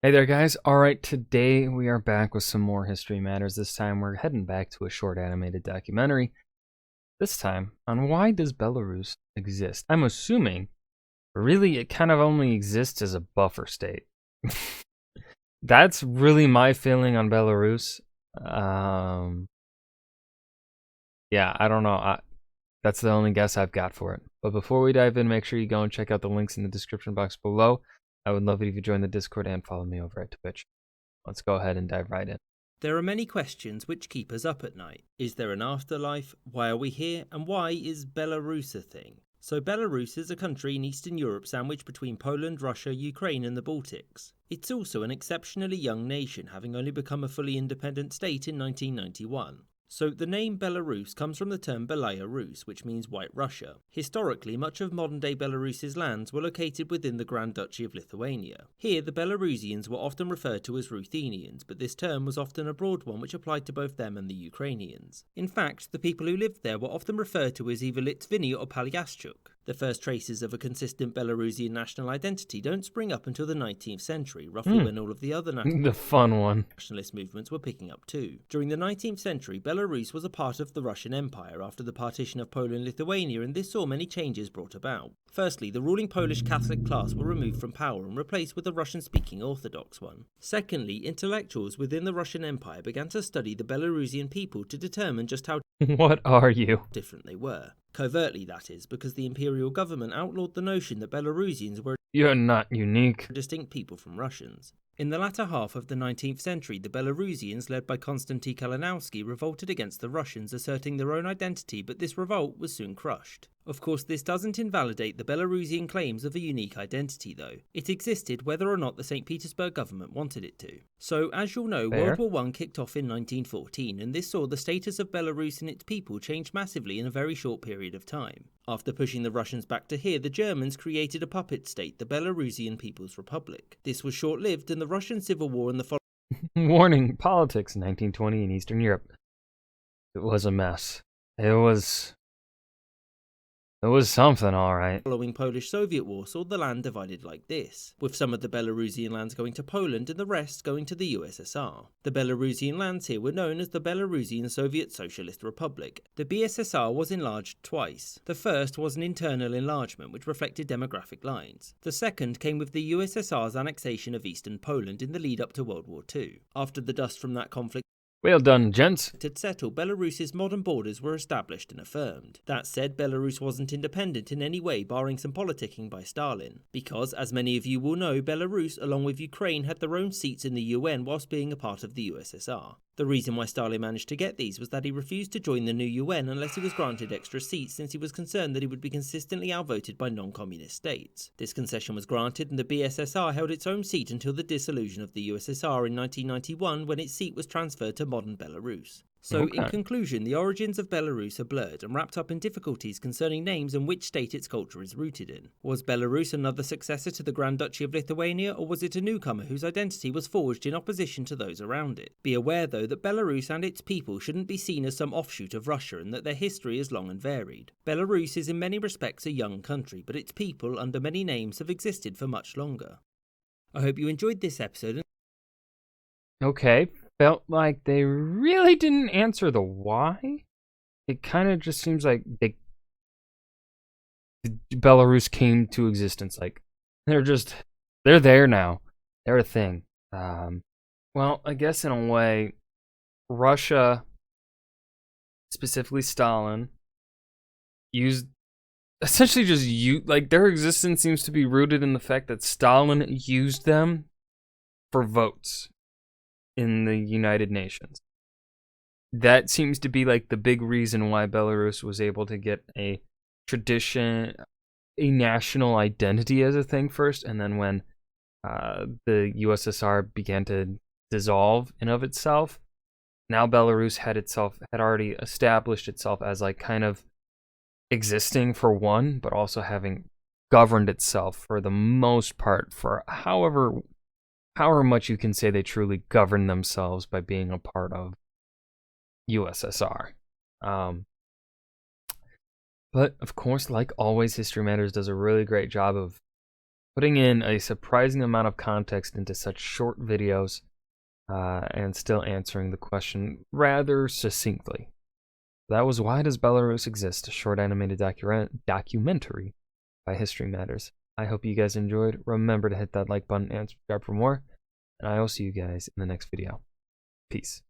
Hey there, guys. Alright, today we are back with some more History Matters. This time we're heading back to a short animated documentary. This time on why does Belarus exist? I'm assuming, really, it kind of only exists as a buffer state. That's really my feeling on Belarus. Yeah, I don't know. That's the only guess I've got for it. But before we dive in, make sure you go and check out the links in the description box below. I would love it if you join the Discord and follow me over at Twitch. Let's go ahead and dive right in. There are many questions which keep us up at night. Is there an afterlife? Why are we here? And why is Belarus a thing? So Belarus is a country in Eastern Europe sandwiched between Poland, Russia, Ukraine and the Baltics. It's also an exceptionally young nation, having only become a fully independent state in 1991. So the name Belarus comes from the term Belaya Rus, which means White Russia. Historically, much of modern-day Belarus's lands were located within the Grand Duchy of Lithuania. Here, the Belarusians were often referred to as Ruthenians, but this term was often a broad one which applied to both them and the Ukrainians. In fact, the people who lived there were often referred to as either Litvini or Palyashchuk. The first traces of a consistent Belarusian national identity don't spring up until the 19th century, roughly when all of the other The fun one. nationalist movements were picking up too. During the 19th century, Belarus was a part of the Russian Empire after the partition of Poland and Lithuania, and this saw many changes brought about. Firstly, the ruling Polish Catholic class were removed from power and replaced with a Russian-speaking Orthodox one. Secondly, intellectuals within the Russian Empire began to study the Belarusian people to determine just how What are you? different they were. Covertly, that is, because the imperial government outlawed the notion that Belarusians were You're not unique. distinct people from Russians. In the latter half of the 19th century, the Belarusians, led by Konstanty Kalinowski, revolted against the Russians, asserting their own identity, but this revolt was soon crushed. Of course, this doesn't invalidate the Belarusian claims of a unique identity, though. It existed whether or not the St. Petersburg government wanted it to. So, as you'll know, Fair. World War I kicked off in 1914, and this saw the status of Belarus and its people change massively in a very short period of time. After pushing the Russians back to here, the Germans created a puppet state, the Belarusian People's Republic. This was short-lived, and the Russian Civil War and the Warning, politics 1920 in Eastern Europe. It was a mess. It was something, alright. following Polish-Soviet War saw the land divided like this, with some of the Belarusian lands going to Poland and the rest going to the USSR. The Belarusian lands here were known as the Belarusian Soviet Socialist Republic. The BSSR was enlarged twice. The first was an internal enlargement which reflected demographic lines. The second came with the USSR's annexation of eastern Poland in the lead up to World War II. After the dust from that conflict Well done, gents. had settled, Belarus's modern borders were established and affirmed. That said, Belarus wasn't independent in any way, barring some politicking by Stalin. Because, as many of you will know, Belarus, along with Ukraine, had their own seats in the UN whilst being a part of the USSR. The reason why Stalin managed to get these was that he refused to join the new UN unless he was granted extra seats, since he was concerned that he would be consistently outvoted by non-communist states. This concession was granted, and the BSSR held its own seat until the dissolution of the USSR in 1991, when its seat was transferred to modern Belarus. So, in Okay. conclusion, the origins of Belarus are blurred and wrapped up in difficulties concerning names and which state its culture is rooted in. Was Belarus another successor to the Grand Duchy of Lithuania, or was it a newcomer whose identity was forged in opposition to those around it? Be aware, though, that Belarus and its people shouldn't be seen as some offshoot of Russia, and that their history is long and varied. Belarus is in many respects a young country, but its people, under many names, have existed for much longer. I hope you enjoyed this episode. Okay. Felt like they really didn't answer the why. It kind of just seems like Belarus came to existence. Like, they're there now. They're a thing. Well, I guess in a way, Russia, specifically Stalin, essentially like their existence seems to be rooted in the fact that Stalin used them for votes in the United Nations. That seems to be like the big reason why Belarus was able to get a tradition, a national identity as a thing first, and then when the USSR began to dissolve in of itself, now Belarus had already established itself as like kind of existing for one, but also having governed itself for the most part for however much you can say they truly govern themselves by being a part of USSR. But of course, like always, History Matters does a really great job of putting in a surprising amount of context into such short videos and still answering the question rather succinctly. That was Why Does Belarus Exist? A short animated documentary by History Matters. I hope you guys enjoyed. Remember to hit that like button and subscribe for more, and I will see you guys in the next video. Peace.